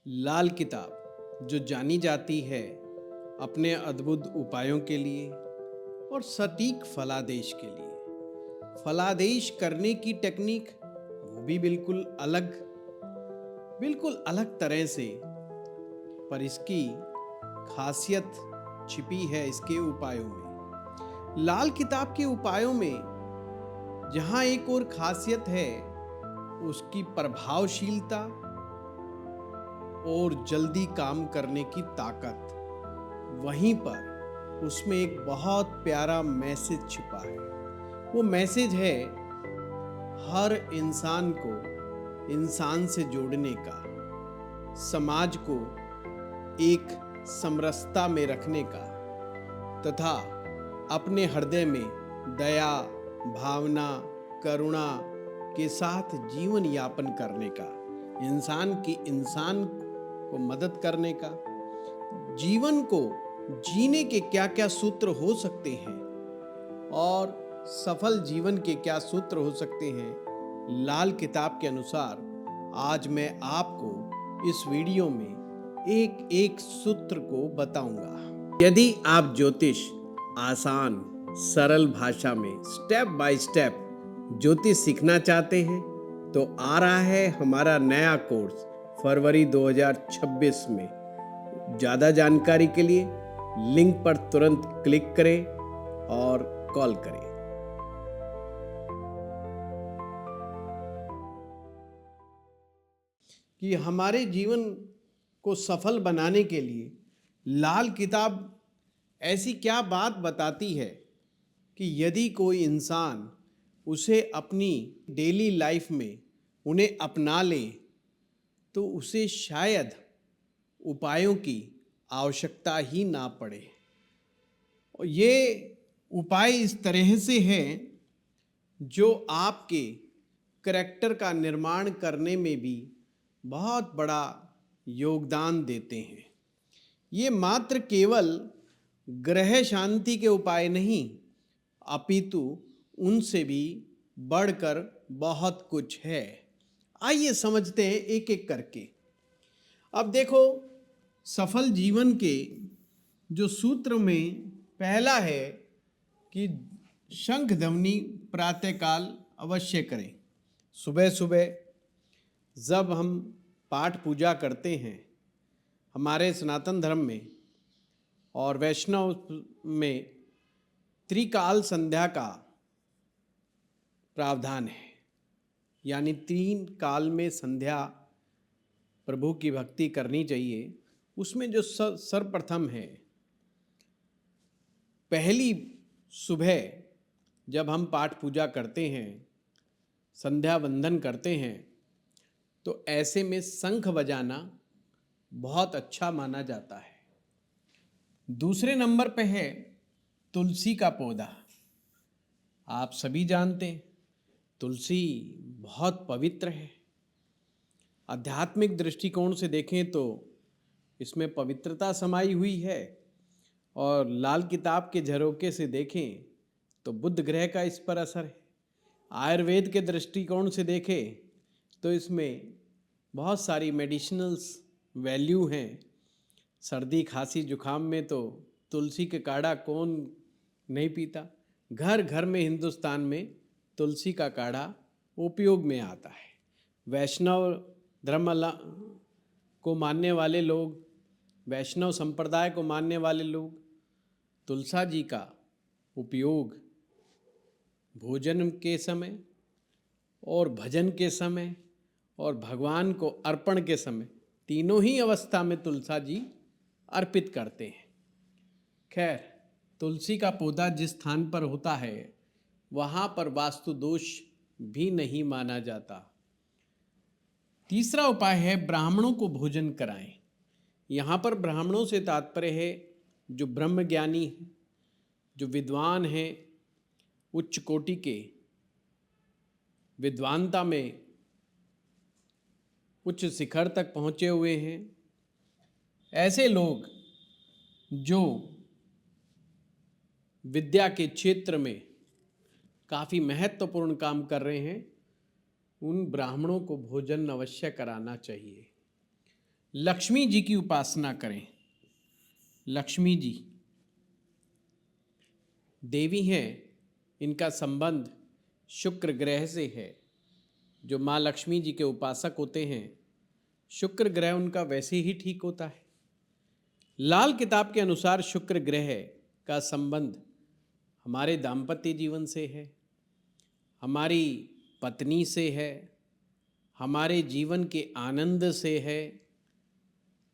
लाल किताब जो जानी जाती है अपने अद्भुत उपायों के लिए और सटीक फलादेश के लिए। फलादेश करने की टेक्निक वो भी बिल्कुल अलग तरह से, पर इसकी खासियत छिपी है इसके उपायों में। लाल किताब के उपायों में जहां एक और खासियत है उसकी प्रभावशीलता और जल्दी काम करने की ताकत, वहीं पर उसमें एक बहुत प्यारा मैसेज छिपा है। वो मैसेज है हर इंसान को इंसान से जोड़ने का, समाज को एक समरसता में रखने का तथा अपने हृदय में दया, भावना, करुणा के साथ जीवन यापन करने का, इंसान को मदद करने का। जीवन को जीने के क्या क्या सूत्र हो सकते हैं और सफल जीवन के क्या सूत्र हो सकते हैं, लाल किताब के अनुसार आज मैं आपको इस वीडियो में एक एक सूत्र को बताऊंगा। यदि आप ज्योतिष आसान सरल भाषा में स्टेप बाय स्टेप ज्योतिष सीखना चाहते हैं तो आ रहा है हमारा नया कोर्स फरवरी 2026 में। ज़्यादा जानकारी के लिए लिंक पर तुरंत क्लिक करें और कॉल करें। कि हमारे जीवन को सफल बनाने के लिए लाल किताब ऐसी क्या बात बताती है कि यदि कोई इंसान उसे अपनी डेली लाइफ में उन्हें अपना ले तो उसे शायद उपायों की आवश्यकता ही ना पड़े। और ये उपाय इस तरह से हैं जो आपके करैक्टर का निर्माण करने में भी बहुत बड़ा योगदान देते हैं। ये मात्र केवल ग्रह शांति के उपाय नहीं, अपितु उनसे भी बढ़कर बहुत कुछ है। आइए समझते हैं एक एक करके। अब देखो, सफल जीवन के जो सूत्र में पहला है कि शंख ध्वनि प्रातःकाल अवश्य करें। सुबह सुबह जब हम पाठ पूजा करते हैं, हमारे सनातन धर्म में और वैष्णव में त्रिकाल संध्या का प्रावधान है, यानी 3 काल में संध्या प्रभु की भक्ति करनी चाहिए। उसमें जो सर्वप्रथम है, पहली सुबह जब हम पाठ पूजा करते हैं, संध्या वंदन करते हैं, तो ऐसे में शंख बजाना बहुत अच्छा माना जाता है। दूसरे नंबर पे है तुलसी का पौधा। आप सभी जानते हैं तुलसी बहुत पवित्र है। आध्यात्मिक दृष्टिकोण से देखें तो इसमें पवित्रता समाई हुई है, और लाल किताब के झरोके से देखें तो बुध ग्रह का इस पर असर है। आयुर्वेद के दृष्टिकोण से देखें तो इसमें बहुत सारी मेडिसिनल्स वैल्यू हैं। सर्दी खांसी जुखाम में तो तुलसी के काढ़ा कौन नहीं पीता। घर घर में हिंदुस्तान में तुलसी का काढ़ा उपयोग में आता है। वैष्णव धर्म को मानने वाले लोग, वैष्णव संप्रदाय को मानने वाले लोग तुलसा जी का उपयोग भोजन के समय और भजन के समय और भगवान को अर्पण के समय, तीनों ही अवस्था में तुलसा जी अर्पित करते हैं। खैर, तुलसी का पौधा जिस स्थान पर होता है वहाँ पर वास्तु दोष भी नहीं माना जाता। तीसरा उपाय है ब्राह्मणों को भोजन कराएं। यहाँ पर ब्राह्मणों से तात्पर्य है जो ब्रह्मज्ञानी, जो विद्वान हैं, उच्च कोटि के विद्वानता में उच्च शिखर तक पहुँचे हुए हैं। ऐसे लोग जो विद्या के क्षेत्र में काफ़ी महत्वपूर्ण काम कर रहे हैं, उन ब्राह्मणों को भोजन अवश्य कराना चाहिए। लक्ष्मी जी की उपासना करें। लक्ष्मी जी देवी हैं, इनका संबंध शुक्र ग्रह से है। जो माँ लक्ष्मी जी के उपासक होते हैं, शुक्र ग्रह उनका वैसे ही ठीक होता है। लाल किताब के अनुसार शुक्र ग्रह का संबंध हमारे दाम्पत्य जीवन से है, हमारी पत्नी से है, हमारे जीवन के आनंद से है।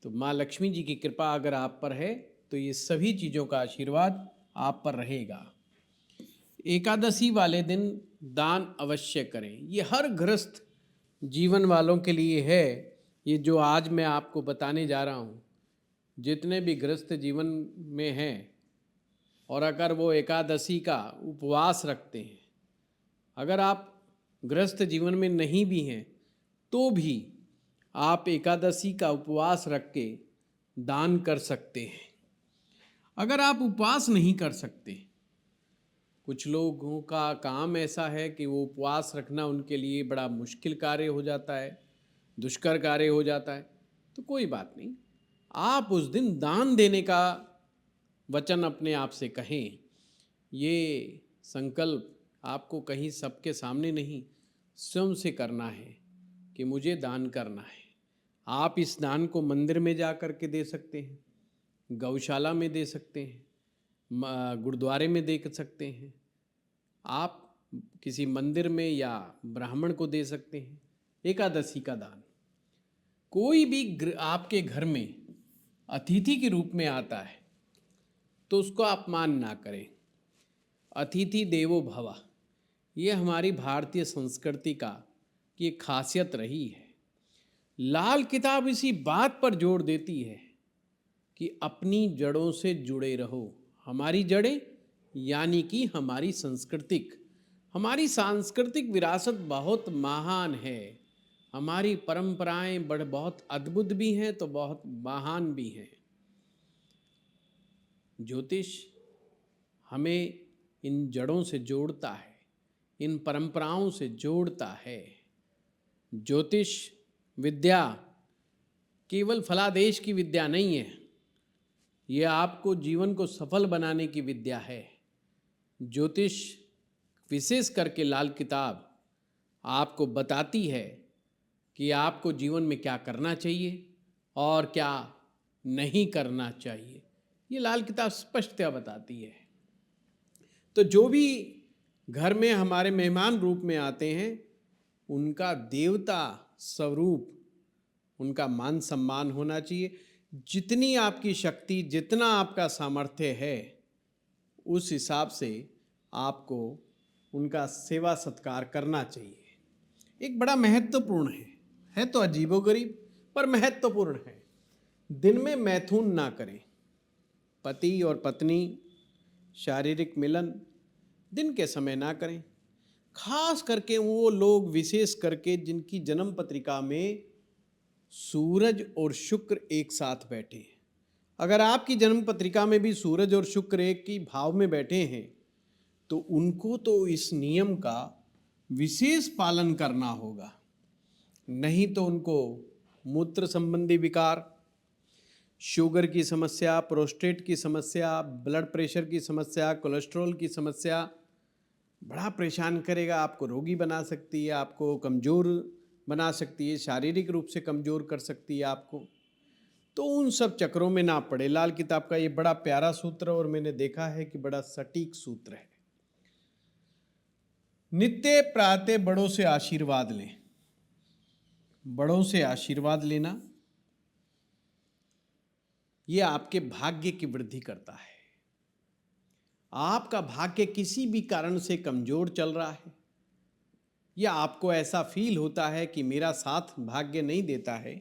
तो माँ लक्ष्मी जी की कृपा अगर आप पर है तो ये सभी चीज़ों का आशीर्वाद आप पर रहेगा। एकादशी वाले दिन दान अवश्य करें। ये हर गृहस्थ जीवन वालों के लिए है। ये जो आज मैं आपको बताने जा रहा हूँ, जितने भी गृहस्थ जीवन में हैं और अगर वो एकादशी का उपवास रखते हैं, अगर आप गृहस्थ जीवन में नहीं भी हैं तो भी आप एकादशी का उपवास रख के दान कर सकते हैं। अगर आप उपवास नहीं कर सकते, कुछ लोगों का काम ऐसा है कि वो उपवास रखना उनके लिए बड़ा मुश्किल कार्य हो जाता है, दुष्कर कार्य हो जाता है, तो कोई बात नहीं, आप उस दिन दान देने का वचन अपने आप से कहें। ये संकल्प आपको कहीं सबके सामने नहीं, स्वयं से करना है कि मुझे दान करना है। आप इस दान को मंदिर में जा कर के दे सकते हैं, गौशाला में दे सकते हैं, गुरुद्वारे में दे सकते हैं, आप किसी मंदिर में या ब्राह्मण को दे सकते हैं। एकादशी का दान कोई भी आपके घर में अतिथि के रूप में आता है तो उसको अपमान ना करें। अतिथि देवो भव, ये हमारी भारतीय संस्कृति का की एक खासियत रही है। लाल किताब इसी बात पर जोर देती है कि अपनी जड़ों से जुड़े रहो। हमारी जड़ें यानी कि हमारी सांस्कृतिक विरासत बहुत महान है। हमारी परंपराएं बहुत अद्भुत भी हैं तो बहुत महान भी हैं। ज्योतिष हमें इन जड़ों से जोड़ता है, इन परंपराओं से जोड़ता है। ज्योतिष विद्या केवल फलादेश की विद्या नहीं है, ये आपको जीवन को सफल बनाने की विद्या है। ज्योतिष विशेष करके लाल किताब आपको बताती है कि आपको जीवन में क्या करना चाहिए और क्या नहीं करना चाहिए। ये लाल किताब स्पष्टतया बताती है। तो जो भी घर में हमारे मेहमान रूप में आते हैं, उनका देवता स्वरूप, उनका मान सम्मान होना चाहिए। जितनी आपकी शक्ति, जितना आपका सामर्थ्य है, उस हिसाब से आपको उनका सेवा सत्कार करना चाहिए। एक बड़ा महत्वपूर्ण है तो अजीबोगरीब पर महत्वपूर्ण है। दिन में मैथुन ना करें। पति और पत्नी शारीरिक मिलन दिन के समय ना करें। खास करके वो लोग, विशेष करके जिनकी जन्म पत्रिका में सूरज और शुक्र एक साथ बैठे हैं। अगर आपकी जन्म पत्रिका में भी सूरज और शुक्र एक ही भाव में बैठे हैं तो उनको तो इस नियम का विशेष पालन करना होगा, नहीं तो उनको मूत्र संबंधी विकार, शुगर की समस्या, प्रोस्टेट की समस्या, ब्लड प्रेशर की समस्या, कोलेस्ट्रॉल की समस्या बड़ा परेशान करेगा। आपको रोगी बना सकती है, आपको कमज़ोर बना सकती है, शारीरिक रूप से कमज़ोर कर सकती है आपको। तो उन सब चक्रों में ना पड़े। लाल किताब का ये बड़ा प्यारा सूत्र और मैंने देखा है कि बड़ा सटीक सूत्र है। नित्य प्रातः बड़ों से आशीर्वाद लें। बड़ों से आशीर्वाद लेना ये आपके भाग्य की वृद्धि करता है। आपका भाग्य किसी भी कारण से कमजोर चल रहा है या आपको ऐसा फील होता है कि मेरा साथ भाग्य नहीं देता है,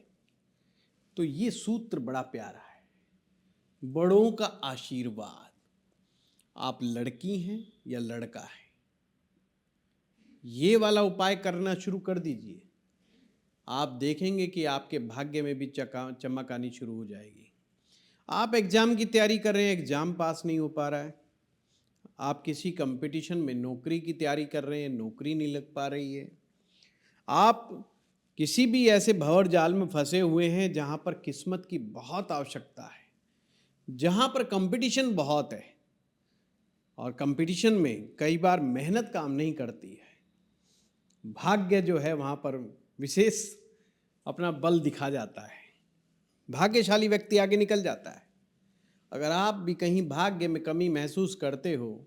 तो ये सूत्र बड़ा प्यारा है। बड़ों का आशीर्वाद, आप लड़की हैं या लड़का है, ये वाला उपाय करना शुरू कर दीजिए। आप देखेंगे कि आपके भाग्य में भी चमक आनी शुरू हो जाएगी। आप एग्ज़ाम की तैयारी कर रहे हैं, एग्ज़ाम पास नहीं हो पा रहा है। आप किसी कंपटीशन में नौकरी की तैयारी कर रहे हैं, नौकरी नहीं लग पा रही है। आप किसी भी ऐसे भंवर जाल में फंसे हुए हैं जहाँ पर किस्मत की बहुत आवश्यकता है, जहाँ पर कंपटीशन बहुत है, और कंपटीशन में कई बार मेहनत काम नहीं करती है। भाग्य जो है वहाँ पर विशेष अपना बल दिखा जाता है, भाग्यशाली व्यक्ति आगे निकल जाता है। अगर आप भी कहीं भाग्य में कमी महसूस करते हो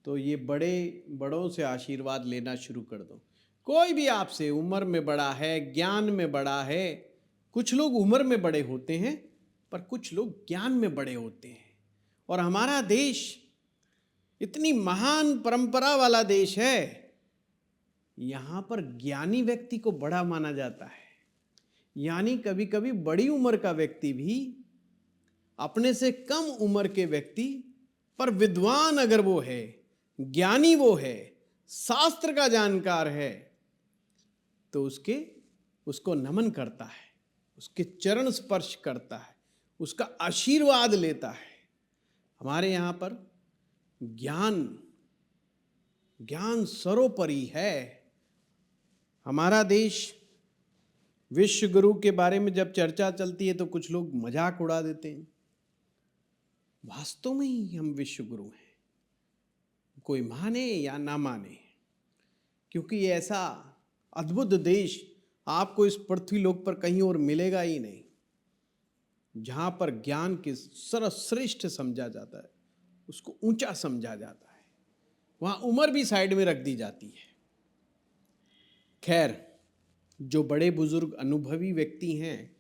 तो ये बड़ों से आशीर्वाद लेना शुरू कर दो। कोई भी आपसे उम्र में बड़ा है, ज्ञान में बड़ा है। कुछ लोग उम्र में बड़े होते हैं पर कुछ लोग ज्ञान में बड़े होते हैं। और हमारा देश इतनी महान परंपरा वाला देश है, यहाँ पर ज्ञानी व्यक्ति को बड़ा माना जाता है। यानी कभी कभी बड़ी उम्र का व्यक्ति भी अपने से कम उम्र के व्यक्ति पर विद्वान अगर वो है, ज्ञानी वो है, शास्त्र का जानकार है, तो उसको नमन करता है, उसके चरण स्पर्श करता है, उसका आशीर्वाद लेता है। हमारे यहाँ पर ज्ञान सर्वोपरि है। हमारा देश विश्व गुरु के बारे में जब चर्चा चलती है तो कुछ लोग मजाक उड़ा देते हैं। वास्तव में ही हम विश्व गुरु हैं, कोई माने या ना माने, क्योंकि ये ऐसा अद्भुत देश आपको इस पृथ्वी लोक पर कहीं और मिलेगा ही नहीं, जहाँ पर ज्ञान के सर्वश्रेष्ठ समझा जाता है, उसको ऊंचा समझा जाता है। वहाँ उम्र भी साइड में रख दी जाती है। खैर, जो बड़े बुजुर्ग अनुभवी व्यक्ति हैं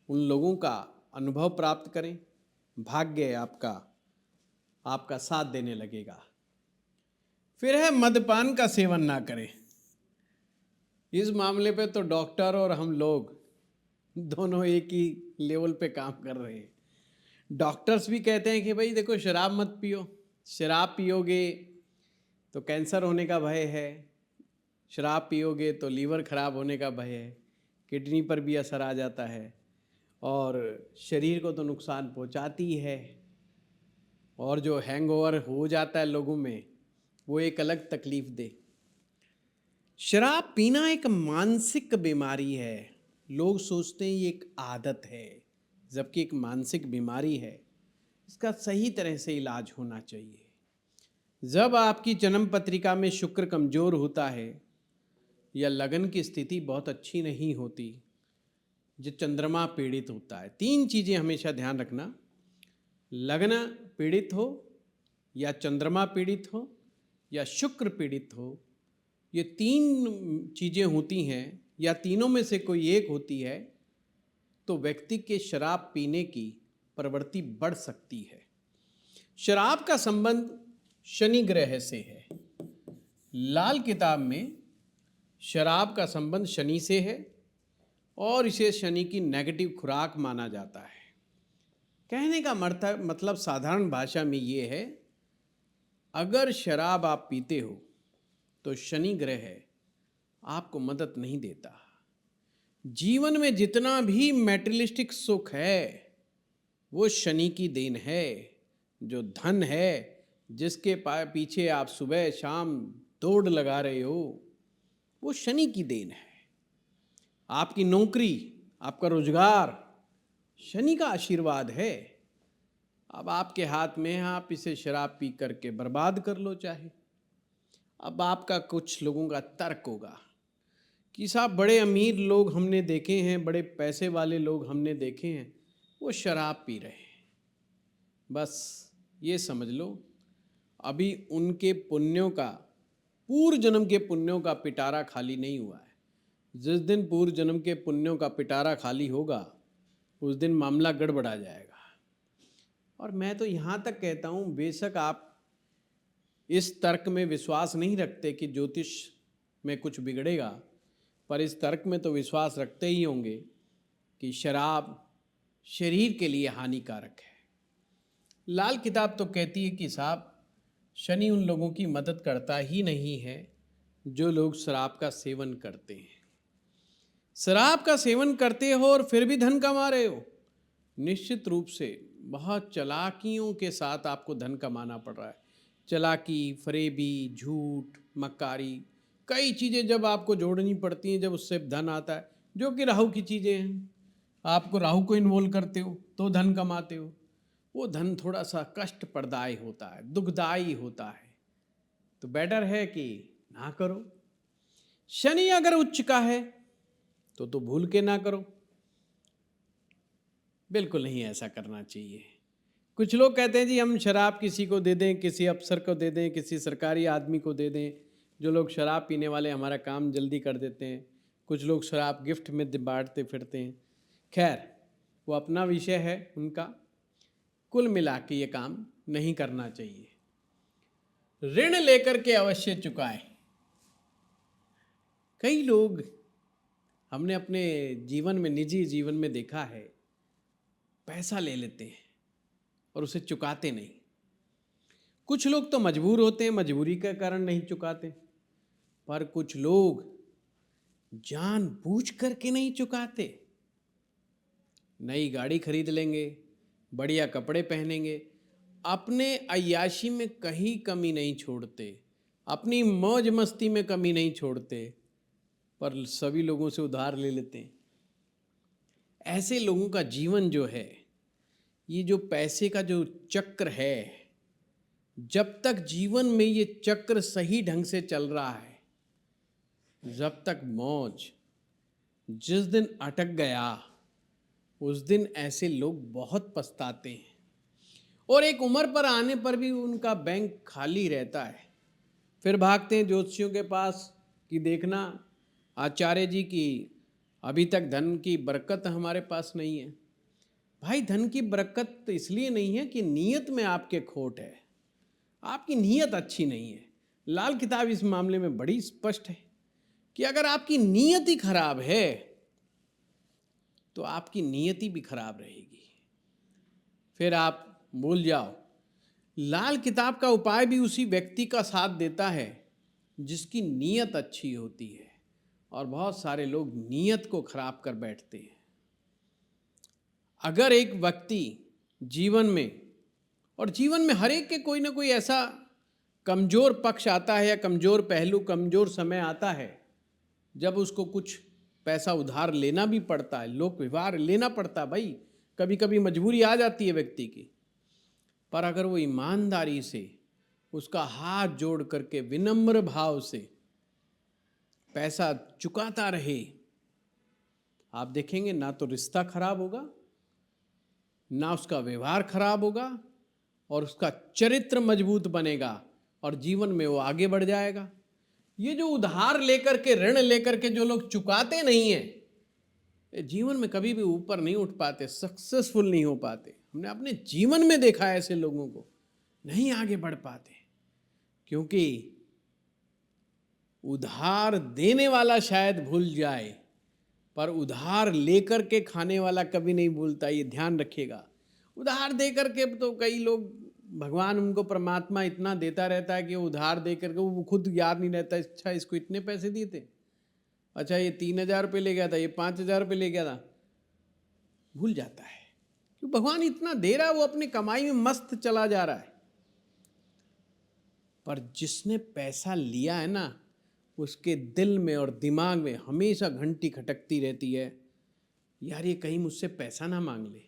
उन लोगों का अनुभव प्राप्त करें, भाग्य आपका साथ देने लगेगा। फिर है मद्यपान का सेवन ना करें। इस मामले पे तो डॉक्टर और हम लोग दोनों एक ही लेवल पे काम कर रहे हैं। डॉक्टर्स भी कहते हैं कि भाई देखो, शराब मत पियो, शराब पियोगे तो कैंसर होने का भय है, शराब पियोगे तो लीवर खराब होने का भय है, किडनी पर भी असर आ जाता है और शरीर को तो नुकसान पहुंचाती है। और जो हैंगओवर हो जाता है लोगों में, वो एक अलग तकलीफ दे। शराब पीना एक मानसिक बीमारी है। लोग सोचते हैं ये एक आदत है, जबकि एक मानसिक बीमारी है। इसका सही तरह से इलाज होना चाहिए। जब आपकी जन्म पत्रिका में शुक्र कमजोर होता है या लगन की स्थिति बहुत अच्छी नहीं होती, जो चंद्रमा पीड़ित होता है, 3 चीज़ें हमेशा ध्यान रखना। लगन पीड़ित हो या चंद्रमा पीड़ित हो या शुक्र पीड़ित हो, ये 3 चीज़ें होती हैं या तीनों में से कोई एक होती है, तो व्यक्ति के शराब पीने की प्रवृत्ति बढ़ सकती है। शराब का संबंध शनि ग्रह से है। लाल किताब में शराब का संबंध शनि से है और इसे शनि की नेगेटिव खुराक माना जाता है। कहने का मतलब साधारण भाषा में ये है, अगर शराब आप पीते हो तो शनि ग्रह आपको मदद नहीं देता। जीवन में जितना भी मैटेरियलिस्टिक सुख है वो शनि की देन है। जो धन है, जिसके पीछे आप सुबह शाम दौड़ लगा रहे हो, वो शनि की देन है। आपकी नौकरी, आपका रोजगार शनि का आशीर्वाद है। अब आपके हाथ में है, आप इसे शराब पी करके बर्बाद कर लो चाहे। अब आपका कुछ लोगों का तर्क होगा कि साहब बड़े अमीर लोग हमने देखे हैं, बड़े पैसे वाले लोग हमने देखे हैं, वो शराब पी रहे हैं। बस ये समझ लो, अभी उनके पुण्यों का, पूर्व जन्म के पुण्यों का पिटारा खाली नहीं हुआ है। जिस दिन पूर्व जन्म के पुण्यों का पिटारा खाली होगा, उस दिन मामला गड़बड़ा जाएगा। और मैं तो यहाँ तक कहता हूँ, बेशक आप इस तर्क में विश्वास नहीं रखते कि ज्योतिष में कुछ बिगड़ेगा, पर इस तर्क में तो विश्वास रखते ही होंगे कि शराब शरीर के लिए हानिकारक है। लाल किताब तो कहती है कि साहब शनि उन लोगों की मदद करता ही नहीं है जो लोग शराब का सेवन करते हैं। शराब का सेवन करते हो और फिर भी धन कमा रहे हो, निश्चित रूप से बहुत चालाकियों के साथ आपको धन कमाना पड़ रहा है। चालाकी, फरेबी, झूठ, मक्कारी, कई चीज़ें जब आपको जोड़नी पड़ती हैं, जब उससे धन आता है, जो कि राहु की चीज़ें हैं, आपको राहु को इन्वॉल्व करते हो तो धन कमाते हो, वो धन थोड़ा सा कष्टप्रदायी होता है, दुखदायी होता है, तो बेटर है कि ना करो। शनि अगर उच्च का है तो भूल के ना करो, बिल्कुल नहीं ऐसा करना चाहिए। कुछ लोग कहते हैं जी हम शराब किसी को दे दें, किसी अफसर को दे दें, किसी सरकारी आदमी को दे दें, जो लोग शराब पीने वाले हमारा काम जल्दी कर देते हैं। कुछ लोग शराब गिफ्ट में बांटते फिरते हैं। खैर, वो अपना विषय है उनका। कुल मिला के ये काम नहीं करना चाहिए। ऋण लेकर के अवश्य चुकाएं। कई लोग हमने अपने जीवन में, निजी जीवन में देखा है, पैसा ले लेते हैं और उसे चुकाते नहीं। कुछ लोग तो मजबूर होते हैं, मजबूरी के कारण नहीं चुकाते, पर कुछ लोग जानबूझ करके नहीं चुकाते। नई गाड़ी खरीद लेंगे, बढ़िया कपड़े पहनेंगे, अपने अय्याशी में कहीं कमी नहीं छोड़ते, अपनी मौज मस्ती में कमी नहीं छोड़ते, पर सभी लोगों से उधार ले लेते हैं। ऐसे लोगों का जीवन जो है, ये जो पैसे का जो चक्र है, जब तक जीवन में ये चक्र सही ढंग से चल रहा है, जब तक मौज, जिस दिन अटक गया उस दिन ऐसे लोग बहुत पछताते हैं, और एक उम्र पर आने पर भी उनका बैंक खाली रहता है। फिर भागते हैं ज्योतिषियों के पास कि देखना आचार्य जी की अभी तक धन की बरकत हमारे पास नहीं है। भाई, धन की बरकत तो इसलिए नहीं है कि नीयत में आपके खोट है, आपकी नीयत अच्छी नहीं है। लाल किताब इस मामले में बड़ी स्पष्ट है कि अगर आपकी नीयत ही खराब है तो आपकी नीयति भी खराब रहेगी। फिर आप भूल जाओ, लाल किताब का उपाय भी उसी व्यक्ति का साथ देता है जिसकी नीयत अच्छी होती है, और बहुत सारे लोग नीयत को खराब कर बैठते हैं। अगर एक व्यक्ति जीवन में, और जीवन में हर एक के कोई ना कोई ऐसा कमज़ोर पक्ष आता है या कमज़ोर पहलू, कमज़ोर समय आता है जब उसको कुछ पैसा उधार लेना भी पड़ता है, लोक व्यवहार लेना पड़ता है। भाई, कभी कभी मजबूरी आ जाती है व्यक्ति की, पर अगर वो ईमानदारी से उसका हाथ जोड़ करके विनम्र भाव से पैसा चुकाता रहे, आप देखेंगे ना तो रिश्ता खराब होगा, ना उसका व्यवहार खराब होगा, और उसका चरित्र मजबूत बनेगा और जीवन में वो आगे बढ़ जाएगा। ये जो उधार लेकर के, ऋण लेकर के जो लोग चुकाते नहीं हैं, जीवन में कभी भी ऊपर नहीं उठ पाते, सक्सेसफुल नहीं हो पाते। हमने अपने जीवन में देखा है ऐसे लोगों को, नहीं आगे बढ़ पाते, क्योंकि उधार देने वाला शायद भूल जाए, पर उधार लेकर के खाने वाला कभी नहीं भूलता, ये ध्यान रखिएगा। उधार दे करके तो कई लोग, भगवान उनको, परमात्मा इतना देता रहता है कि वो उधार दे करके वो खुद याद नहीं रहता, अच्छा इसको इतने पैसे दिए थे, अच्छा ये 3,000 रुपये ले गया था, ये 5,000 रुपये ले गया था, भूल जाता है। क्यों? भगवान इतना दे रहा है, वो अपनी कमाई में मस्त चला जा रहा है। पर जिसने पैसा लिया है ना, उसके दिल में और दिमाग में हमेशा घंटी खटकती रहती है, यार ये कहीं मुझसे पैसा ना मांग ले,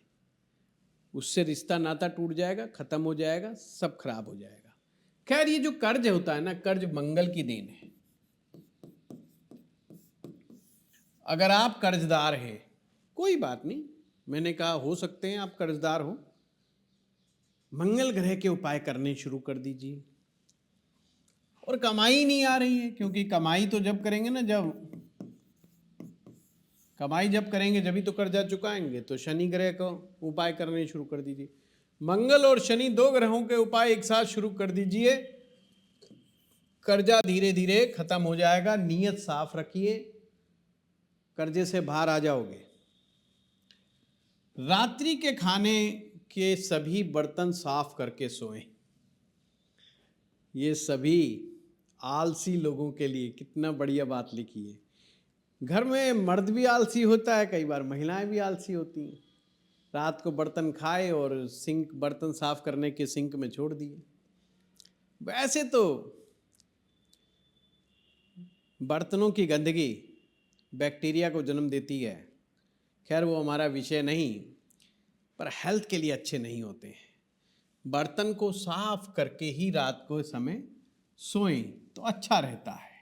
उससे रिश्ता नाता टूट जाएगा, खत्म हो जाएगा, सब खराब हो जाएगा। खैर, ये जो कर्ज होता है ना, कर्ज मंगल की देन है। अगर आप कर्जदार हैं, कोई बात नहीं, मैंने कहा हो सकते हैं आप कर्जदार हो, मंगल ग्रह के उपाय करने शुरू कर दीजिए। और कमाई नहीं आ रही है, क्योंकि कमाई तो जब करेंगे ना, कमाई जब करेंगे जब ही तो कर्जा चुकाएंगे, तो शनि ग्रह का उपाय करने शुरू कर दीजिए। मंगल और शनि, दो ग्रहों के उपाय एक साथ शुरू कर दीजिए, कर्जा धीरे धीरे खत्म हो जाएगा। नीयत साफ रखिए, कर्जे से बाहर आ जाओगे। रात्रि के खाने के सभी बर्तन साफ करके सोएं। ये सभी आलसी लोगों के लिए कितना बढ़िया बात लिखी है। घर में मर्द भी आलसी होता है, कई बार महिलाएं भी आलसी होती हैं। रात को बर्तन खाए और सिंक, बर्तन साफ करने के सिंक में छोड़ दिए। वैसे तो बर्तनों की गंदगी बैक्टीरिया को जन्म देती है। खैर वो हमारा विषय नहीं, पर हेल्थ के लिए अच्छे नहीं होते हैं। बर्तन को साफ करके ही रात को समय सोएं तो अच्छा रहता है।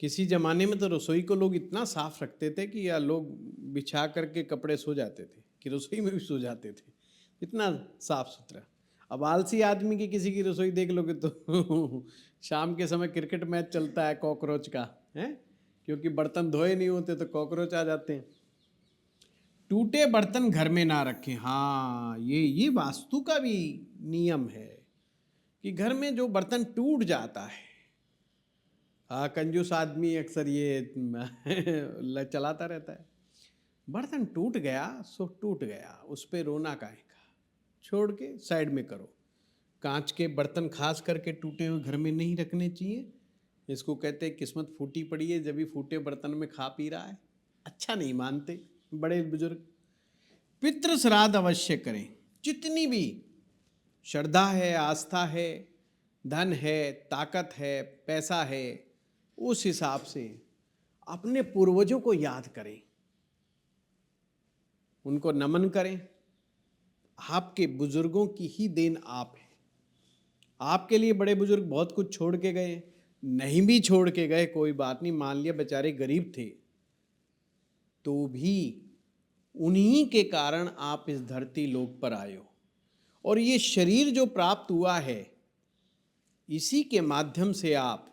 किसी ज़माने में तो रसोई को लोग इतना साफ रखते थे कि या लोग बिछा करके कपड़े सो जाते थे कि रसोई में भी सो जाते थे, इतना साफ सुथरा। अब आलसी आदमी की किसी की रसोई देख लोगे तो शाम के समय क्रिकेट मैच चलता है कॉकरोच का, है, क्योंकि बर्तन धोए नहीं होते तो कॉकरोच आ जाते हैं। टूटे बर्तन घर में ना रखें। हाँ, ये वास्तु का भी नियम है कि घर में जो बर्तन टूट जाता है, हाँ, कंजूस आदमी अक्सर ये चलाता रहता है, बर्तन टूट गया सो टूट गया, उस पर रोना काहे का, छोड़ के साइड में करो। कांच के बर्तन खास करके टूटे हुए घर में नहीं रखने चाहिए। इसको कहते हैं किस्मत फूटी पड़ी है, जब भी फूटे बर्तन में खा पी रहा है, अच्छा नहीं मानते बड़े बुजुर्ग। पितृ श्राद्ध अवश्य करें। जितनी भी श्रद्धा है, आस्था है, धन है, ताकत है, पैसा है, उस हिसाब से अपने पूर्वजों को याद करें, उनको नमन करें। आपके बुजुर्गों की ही देन आप है। आपके लिए बड़े बुजुर्ग बहुत कुछ छोड़ के गए, नहीं भी छोड़ के गए कोई बात नहीं, मान लिया बेचारे गरीब थे, तो भी उन्हीं के कारण आप इस धरती लोक पर आए हो। और ये शरीर जो प्राप्त हुआ है, इसी के माध्यम से आप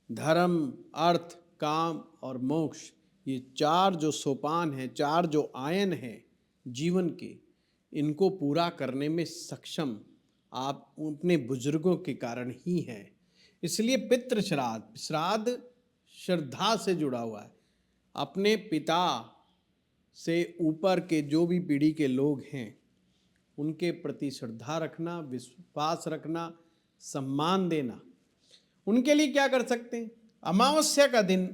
धर्म, अर्थ, काम और मोक्ष, ये चार जो सोपान हैं, चार जो आयन हैं जीवन के, इनको पूरा करने में सक्षम आप अपने बुजुर्गों के कारण ही हैं। इसलिए पितृ श्राद्ध, श्राद्ध श्रद्धा से जुड़ा हुआ है। अपने पिता से ऊपर के जो भी पीढ़ी के लोग हैं, उनके प्रति श्रद्धा रखना, विश्वास रखना, सम्मान देना। उनके लिए क्या कर सकते हैं? अमावस्या का दिन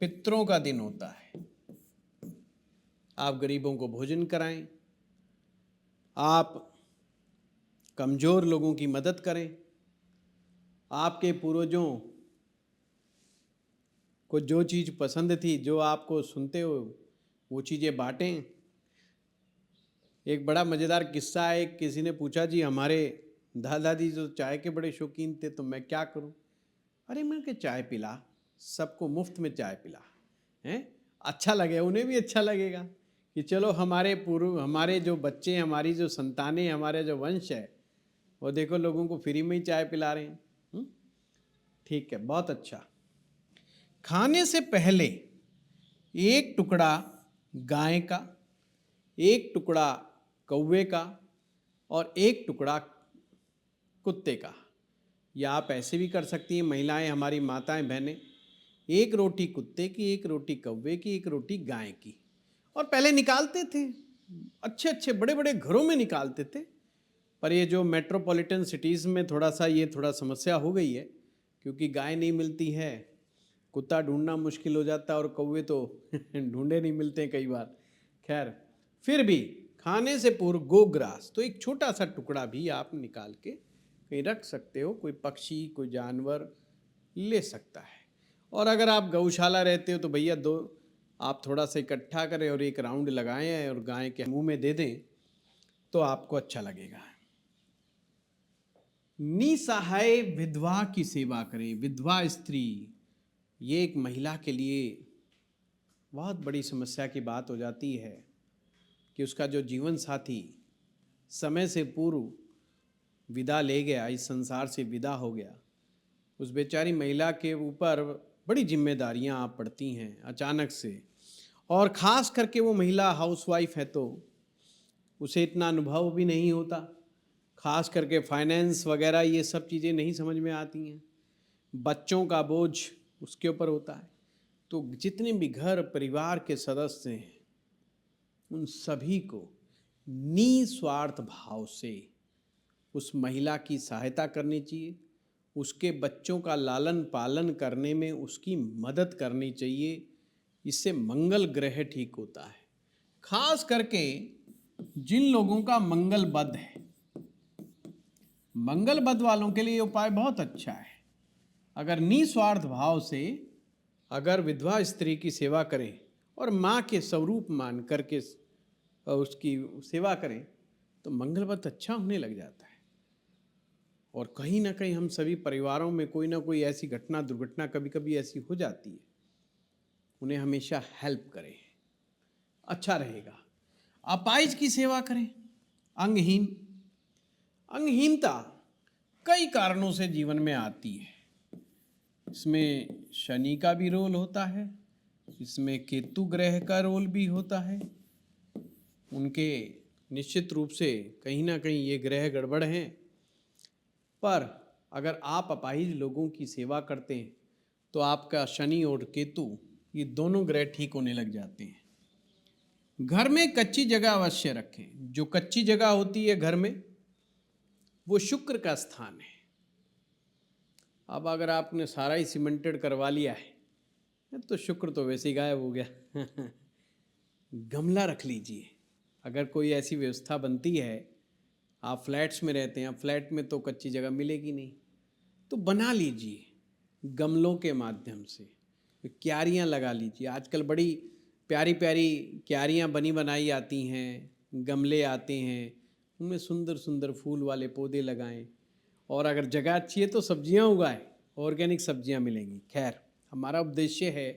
पितरों का दिन होता है। आप गरीबों को भोजन कराएं, आप कमज़ोर लोगों की मदद करें, आपके पूर्वजों को जो चीज़ पसंद थी, जो आपको सुनते हो, वो चीज़ें बांटें। एक बड़ा मज़ेदार किस्सा है, किसी ने पूछा जी हमारे दादाजी जो चाय के बड़े शौकीन थे, तो मैं क्या करूं? अरे मैं कि चाय पिला, सबको मुफ्त में चाय पिला, हैं, अच्छा लगे, उन्हें भी अच्छा लगेगा कि चलो हमारे पूर्व, हमारे जो बच्चे, हमारी जो संतानें, हमारे जो वंश है, वो देखो लोगों को फ्री में ही चाय पिला रहे हैं। ठीक है, बहुत अच्छा। खाने से पहले एक टुकड़ा गाय का, एक टुकड़ा कौवे का और एक टुकड़ा कुत्ते का, या आप ऐसे भी कर सकती हैं महिलाएं, हमारी माताएं बहनें, एक रोटी कुत्ते की, एक रोटी कौवे की, एक रोटी गाय की। और पहले निकालते थे, अच्छे अच्छे बड़े बड़े घरों में निकालते थे, पर ये जो मेट्रोपॉलिटन सिटीज़ में थोड़ा सा ये थोड़ा समस्या हो गई है, क्योंकि गाय नहीं मिलती है, कुत्ता ढूंढना मुश्किल हो जाता है, और कौवे तो ढूंढे नहीं मिलते कई बार। खैर, फिर भी खाने से पूर्व गोग्रास, तो एक छोटा सा टुकड़ा भी आप निकाल के कहीं रख सकते हो, कोई पक्षी, कोई जानवर ले सकता है। और अगर आप गौशाला रहते हो तो भैया दो आप थोड़ा सा इकट्ठा करें और एक राउंड लगाएं और गाय के मुंह में दे दें, तो आपको अच्छा लगेगा। निसहाय विधवा की सेवा करें। विधवा स्त्री, ये एक महिला के लिए बहुत बड़ी समस्या की बात हो जाती है कि उसका जो जीवन साथी समय से पूर्व विदा ले गया, इस संसार से विदा हो गया, उस बेचारी महिला के ऊपर बड़ी जिम्मेदारियां आप पड़ती हैं अचानक से। और ख़ास करके वो महिला हाउसवाइफ है तो उसे इतना अनुभव भी नहीं होता, ख़ास करके फाइनेंस वगैरह ये सब चीज़ें नहीं समझ में आती हैं, बच्चों का बोझ उसके ऊपर होता है। तो जितने भी घर परिवार के सदस्य हैं, उन सभी को निस्वार्थ भाव से उस महिला की सहायता करनी चाहिए, उसके बच्चों का लालन पालन करने में उसकी मदद करनी चाहिए। इससे मंगल ग्रह ठीक होता है। खास करके जिन लोगों का मंगल बद है, मंगल बद वालों के लिए ये उपाय बहुत अच्छा है। अगर निस्वार्थ भाव से अगर विधवा स्त्री की सेवा करें और माँ के स्वरूप मान करके उसकी सेवा करें तो मंगलवत अच्छा होने लग जाता है। और कहीं ना कहीं हम सभी परिवारों में कोई ना कोई ऐसी घटना दुर्घटना कभी कभी ऐसी हो जाती है, उन्हें हमेशा हेल्प करें, अच्छा रहेगा। अपाहिज की सेवा करें। अंगहीन, अंगहीनता कई कारणों से जीवन में आती है। इसमें शनि का भी रोल होता है, इसमें केतु ग्रह का रोल भी होता है। उनके निश्चित रूप से कहीं ना कहीं ये ग्रह गड़बड़ हैं। पर अगर आप अपाहिज लोगों की सेवा करते हैं तो आपका शनि और केतु ये दोनों ग्रह ठीक होने लग जाते हैं। घर में कच्ची जगह अवश्य रखें। जो कच्ची जगह होती है घर में वो शुक्र का स्थान है। अब अगर आपने सारा ही सीमेंटेड करवा लिया है तो शुक्र तो वैसे ही गायब हो गया। गमला रख लीजिए। अगर कोई ऐसी व्यवस्था बनती है, आप फ्लैट्स में रहते हैं, फ्लैट में तो कच्ची जगह मिलेगी नहीं, तो बना लीजिए गमलों के माध्यम से। क्यारियाँ लगा लीजिए। आजकल बड़ी प्यारी प्यारी क्यारियाँ बनी बनाई आती हैं, गमले आते हैं, उनमें सुंदर सुंदर फूल वाले पौधे लगाएं। और अगर जगह अच्छी है तो सब्जियां उगाएं, ऑर्गेनिक सब्जियां मिलेंगी। खैर, हमारा उद्देश्य है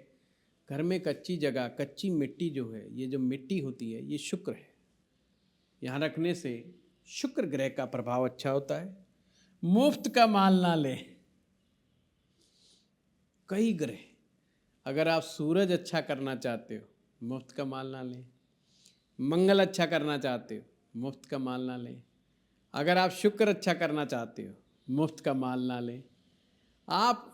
घर में कच्ची जगह, कच्ची मिट्टी जो है, ये जो मिट्टी होती है ये शुक्र है, यहाँ रखने से शुक्र ग्रह का प्रभाव अच्छा होता है। मुफ्त का माल ना लें। कई ग्रह, अगर आप सूरज अच्छा करना चाहते हो मुफ्त का माल ना लें। मंगल अच्छा करना चाहते हो मुफ्त का माल ना लें। अगर आप शुक्र अच्छा करना चाहते हो मुफ्त का माल ना लें। आप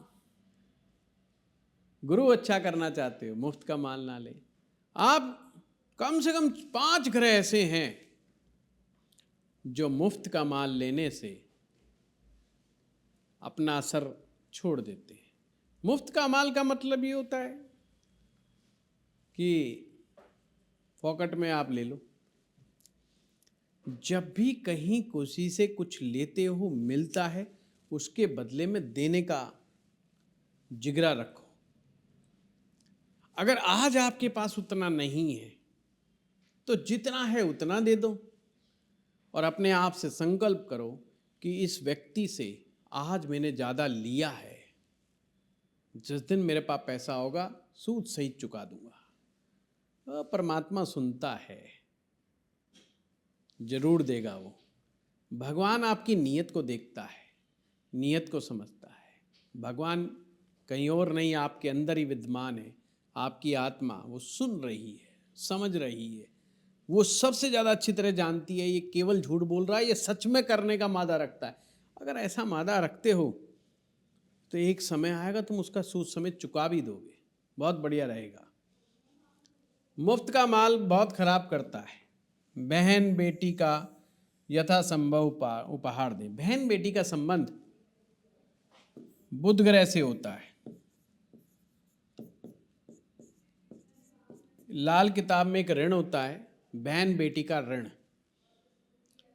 गुरु अच्छा करना चाहते हो मुफ्त का माल ना लें। आप कम से कम 5 ग्रह ऐसे हैं जो मुफ्त का माल लेने से अपना असर छोड़ देते हैं। मुफ्त का माल का मतलब ये होता है कि पॉकेट में आप ले लो। जब भी कहीं किसी से कुछ लेते हो मिलता है, उसके बदले में देने का जिगरा रखो। अगर आज आपके पास उतना नहीं है तो जितना है उतना दे दो और अपने आप से संकल्प करो कि इस व्यक्ति से आज मैंने ज़्यादा लिया है, जिस दिन मेरे पास पैसा होगा सूद सहित चुका दूंगा। परमात्मा सुनता है, जरूर देगा वो। भगवान आपकी नीयत को देखता है, नीयत को समझता है। भगवान कहीं और नहीं, आपके अंदर ही विद्यमान है। आपकी आत्मा वो सुन रही है, समझ रही है। वो सबसे ज़्यादा अच्छी तरह जानती है ये केवल झूठ बोल रहा है, ये सच में करने का मादा रखता है। अगर ऐसा मादा रखते हो तो एक समय आएगा तुम उसका सूद समेत चुका भी दोगे, बहुत बढ़िया रहेगा। मुफ्त का माल बहुत खराब करता है। बहन बेटी का यथासंभव उपहार दें। बहन बेटी का संबंध बुध ग्रह से होता है। लाल किताब में एक ऋण होता है, बहन बेटी का ऋण।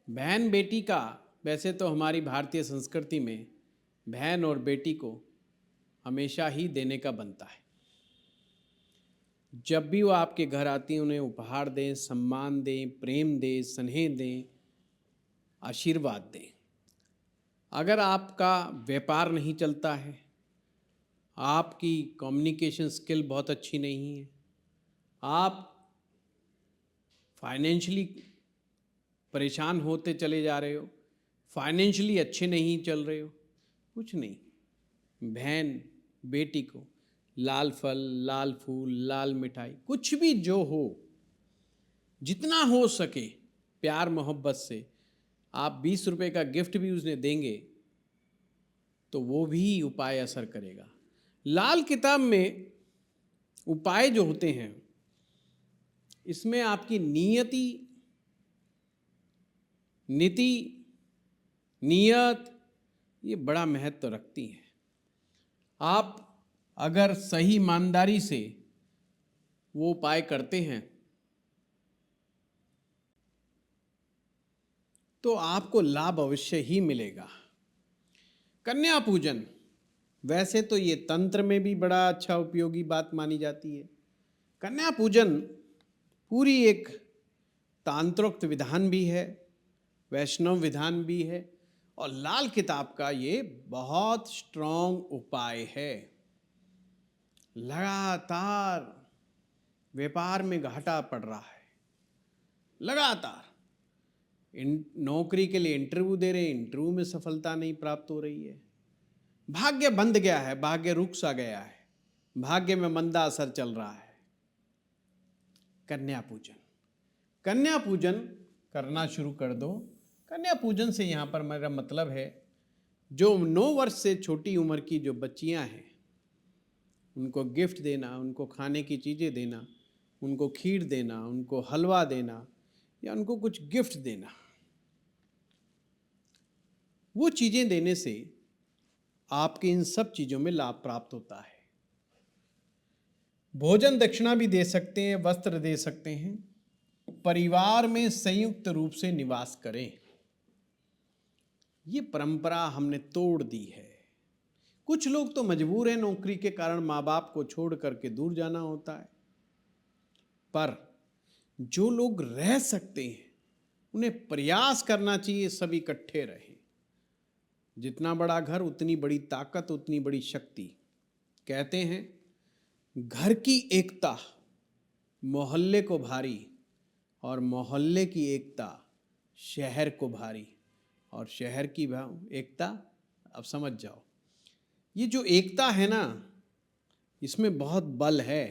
बहन बेटी का, वैसे तो हमारी भारतीय संस्कृति में बहन और बेटी को हमेशा ही देने का बनता है। जब भी वो आपके घर आती हैं उन्हें उपहार दें, सम्मान दें, प्रेम दें, स्नेह दें, आशीर्वाद दें। अगर आपका व्यापार नहीं चलता है, आपकी कम्युनिकेशन स्किल बहुत अच्छी नहीं है, आप फाइनेंशियली परेशान होते चले जा रहे हो, फाइनेंशियली अच्छे नहीं चल रहे हो, कुछ नहीं, बहन बेटी को लाल फल, लाल फूल, लाल मिठाई, कुछ भी जो हो, जितना हो सके प्यार मोहब्बत से आप 20 रुपए का गिफ्ट भी उसने देंगे तो वो भी उपाय असर करेगा। लाल किताब में उपाय जो होते हैं इसमें आपकी नीति, नियत ये बड़ा महत्व रखती है। आप अगर सही ईमानदारी से वो उपाय करते हैं तो आपको लाभ अवश्य ही मिलेगा। कन्या पूजन, वैसे तो ये तंत्र में भी बड़ा अच्छा उपयोगी बात मानी जाती है। कन्या पूजन पूरी एक तांत्रोक्त विधान भी है, वैष्णव विधान भी है, और लाल किताब का ये बहुत स्ट्रॉन्ग उपाय है। लगातार व्यापार में घाटा पड़ रहा है, लगातार नौकरी के लिए इंटरव्यू दे रहे हैं, इंटरव्यू में सफलता नहीं प्राप्त हो रही है, भाग्य बंध गया है, भाग्य रुक सा गया है, भाग्य में मंदा असर चल रहा है। कन्या पूजन, कन्या पूजन करना शुरू कर दो। कन्या पूजन से यहाँ पर मेरा मतलब है जो 9 वर्ष से छोटी उम्र की जो बच्चियाँ हैं उनको गिफ्ट देना, उनको खाने की चीज़ें देना, उनको खीर देना, उनको हलवा देना या उनको कुछ गिफ्ट देना। वो चीज़ें देने से आपके इन सब चीज़ों में लाभ प्राप्त होता है। भोजन दक्षिणा भी दे सकते हैं, वस्त्र दे सकते हैं। परिवार में संयुक्त रूप से निवास करें, ये परंपरा हमने तोड़ दी है। कुछ लोग तो मजबूर हैं, नौकरी के कारण माँ बाप को छोड़ करके दूर जाना होता है, पर जो लोग रह सकते हैं उन्हें प्रयास करना चाहिए सब इकट्ठे रहें। जितना बड़ा घर उतनी बड़ी ताकत, उतनी बड़ी शक्ति। कहते हैं घर की एकता मोहल्ले को भारी और मोहल्ले की एकता शहर को भारी और शहर की एकता, अब समझ जाओ, ये जो एकता है ना, इसमें बहुत बल है।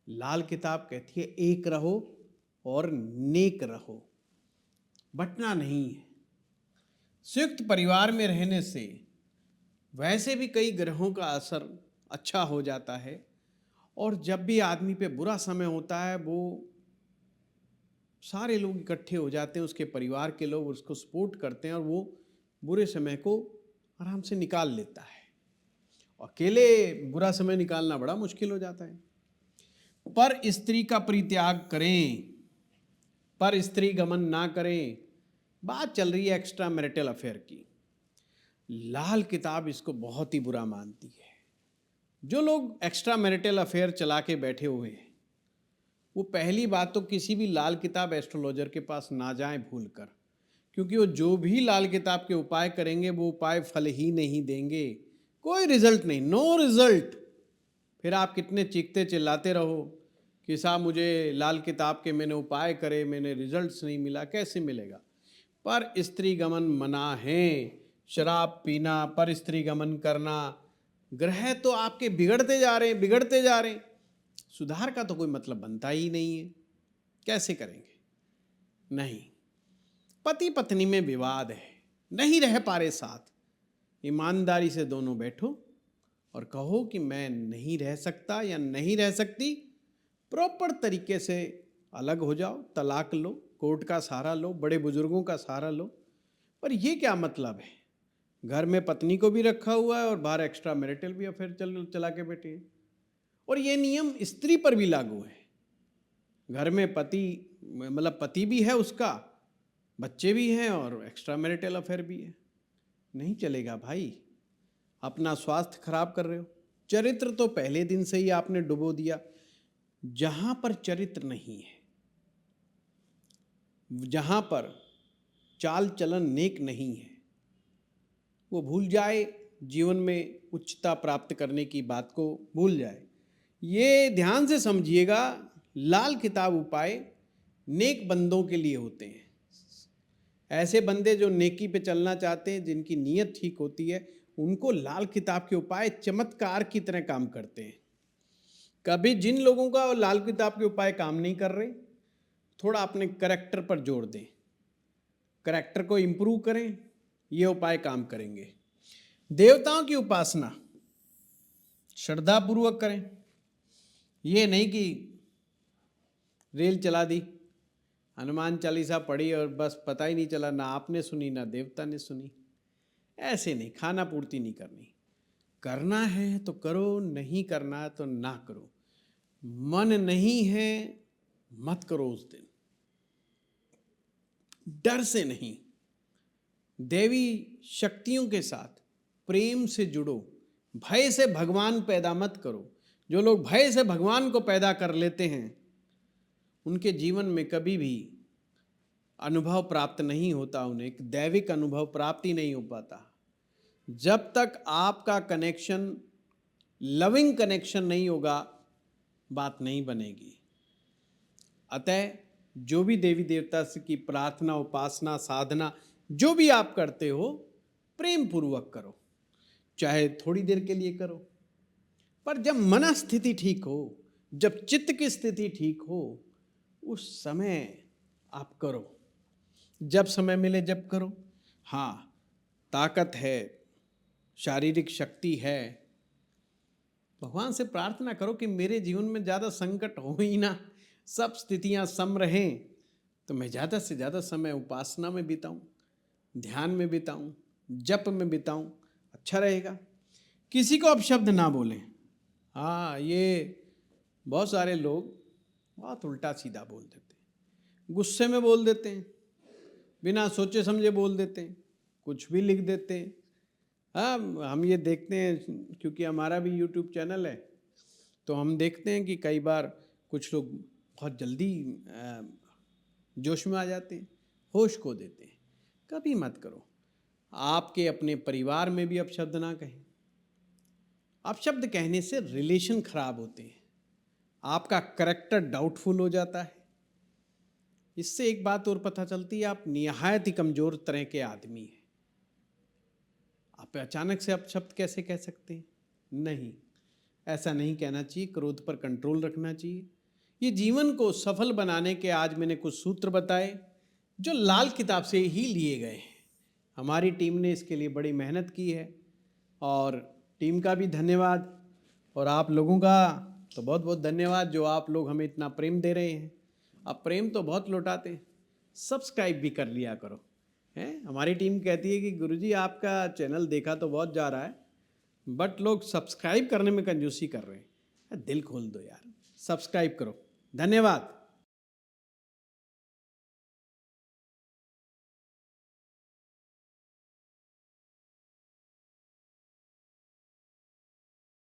लाल किताब कहती है एक रहो और नेक रहो, बंटना नहीं है। संयुक्त परिवार में रहने से वैसे भी कई ग्रहों का असर अच्छा हो जाता है, और जब भी आदमी पे बुरा समय होता है वो सारे लोग इकट्ठे हो जाते हैं, उसके परिवार के लोग उसको सपोर्ट करते हैं और वो बुरे समय को आराम से निकाल लेता है। अकेले बुरा समय निकालना बड़ा मुश्किल हो जाता है। पर स्त्री का परित्याग करें, पर स्त्री गमन ना करें। बात चल रही है एक्स्ट्रा मैरिटल अफेयर की। लाल किताब इसको बहुत ही बुरा मानती है। जो लोग एक्स्ट्रा मैरिटल अफेयर चला के बैठे हुए हैं वो पहली बात तो किसी भी लाल किताब एस्ट्रोलॉजर के पास ना जाएं भूल कर, क्योंकि वो जो भी लाल किताब के उपाय करेंगे वो उपाय फल ही नहीं देंगे, कोई रिजल्ट नहीं, नो रिजल्ट। फिर आप कितने चीखते चिल्लाते रहो कि साहब मुझे लाल किताब के मैंने उपाय करे, मैंने रिजल्ट्स नहीं मिला, कैसे मिलेगा। पर स्त्री गमन मना है, शराब पीना, पर स्त्री गमन करना, ग्रह तो आपके बिगड़ते जा रहे हैं, बिगड़ते जा रहे हैं, सुधार का तो कोई मतलब बनता ही नहीं है। कैसे करेंगे? नहीं। पति पत्नी में विवाद है, नहीं रह पा रहे साथ, ईमानदारी से दोनों बैठो और कहो कि मैं नहीं रह सकता या नहीं रह सकती, प्रॉपर तरीके से अलग हो जाओ, तलाक लो, कोर्ट का सहारा लो, बड़े बुजुर्गों का सहारा लो। पर ये क्या मतलब है? घर में पत्नी को भी रखा हुआ है और बाहर एक्स्ट्रा मैरिटल भी अफेयर चला के बैठे हैं। और ये नियम स्त्री पर भी लागू है। घर में पति मतलब पति भी है उसका, बच्चे भी हैं और एक्स्ट्रा मैरिटल अफेयर भी है। नहीं चलेगा भाई, अपना स्वास्थ्य खराब कर रहे हो। चरित्र तो पहले दिन से ही आपने डुबो दिया। जहां पर चरित्र नहीं है, जहां पर चाल चलन नेक नहीं है, वो भूल जाए, जीवन में उच्चता प्राप्त करने की बात को भूल जाए। ये ध्यान से समझिएगा, लाल किताब उपाय नेक बंदों के लिए होते हैं। ऐसे बंदे जो नेकी पे चलना चाहते हैं, जिनकी नीयत ठीक होती है, उनको लाल किताब के उपाय चमत्कार की तरह काम करते हैं। कभी जिन लोगों का लाल किताब के उपाय काम नहीं कर रहे, थोड़ा अपने करैक्टर पर जोर दें, करैक्टर को इम्प्रूव करें, ये उपाय काम करेंगे। देवताओं की उपासना श्रद्धापूर्वक करें। ये नहीं कि रेल चला दी, हनुमान चालीसा पढ़ी और बस पता ही नहीं चला, ना आपने सुनी ना देवता ने सुनी। ऐसे नहीं, खाना पूर्ति नहीं करनी। करना है तो करो, नहीं करना है तो ना करो। मन नहीं है मत करो उस दिन, डर से नहीं। देवी शक्तियों के साथ प्रेम से जुड़ो, भय से भगवान पैदा मत करो। जो लोग भय से भगवान को पैदा कर लेते हैं उनके जीवन में कभी भी अनुभव प्राप्त नहीं होता, उन्हें एक दैविक अनुभव प्राप्त ही नहीं हो पाता। जब तक आपका कनेक्शन लविंग कनेक्शन नहीं होगा, बात नहीं बनेगी। अतः जो भी देवी देवता से की प्रार्थना, उपासना, साधना जो भी आप करते हो, प्रेम पूर्वक करो, चाहे थोड़ी देर के लिए करो, पर जब मन स्थिति ठीक हो, जब चित्त की स्थिति ठीक हो, उस समय आप करो। जब समय मिले जब करो। हाँ, ताकत है, शारीरिक शक्ति है, भगवान से प्रार्थना करो कि मेरे जीवन में ज़्यादा संकट हो ही ना, सब स्थितियां सम रहें, तो मैं ज़्यादा से ज़्यादा समय उपासना में बिताऊं, ध्यान में बिताऊं, जप में बिताऊं, अच्छा रहेगा। किसी को अपशब्द ना बोलें। हाँ, ये बहुत सारे लोग बहुत उल्टा सीधा बोल देते हैं, गुस्से में बोल देते हैं, बिना सोचे समझे बोल देते हैं, कुछ भी लिख देते हैं। हाँ, हम ये देखते हैं क्योंकि हमारा भी YouTube चैनल है, तो हम देखते हैं कि कई बार कुछ लोग बहुत जल्दी जोश में आ जाते हैं, होश खो देते हैं। कभी मत करो। आपके अपने परिवार में भी अपशब्द ना कहें। अपशब्द कहने से रिलेशन खराब होते हैं, आपका कैरेक्टर डाउटफुल हो जाता है। इससे एक बात और पता चलती है, आप निहायत ही कमज़ोर तरह के आदमी हैं। आप अचानक से अपशब्द कैसे कह सकते हैं? नहीं, ऐसा नहीं कहना चाहिए। क्रोध पर कंट्रोल रखना चाहिए। ये जीवन को सफल बनाने के आज मैंने कुछ सूत्र बताए जो लाल किताब से ही लिए गए हैं। हमारी टीम ने इसके लिए बड़ी मेहनत की है और टीम का भी धन्यवाद, और आप लोगों का तो बहुत बहुत धन्यवाद जो आप लोग हमें इतना प्रेम दे रहे हैं। आप प्रेम तो बहुत लौटाते हैं, सब्सक्राइब भी कर लिया करो। हैं, हमारी टीम कहती है कि गुरुजी आपका चैनल देखा तो बहुत जा रहा है, बट लोग सब्सक्राइब करने में कंजूसी कर रहे हैं। दिल खोल दो यार, सब्सक्राइब करो। धन्यवाद।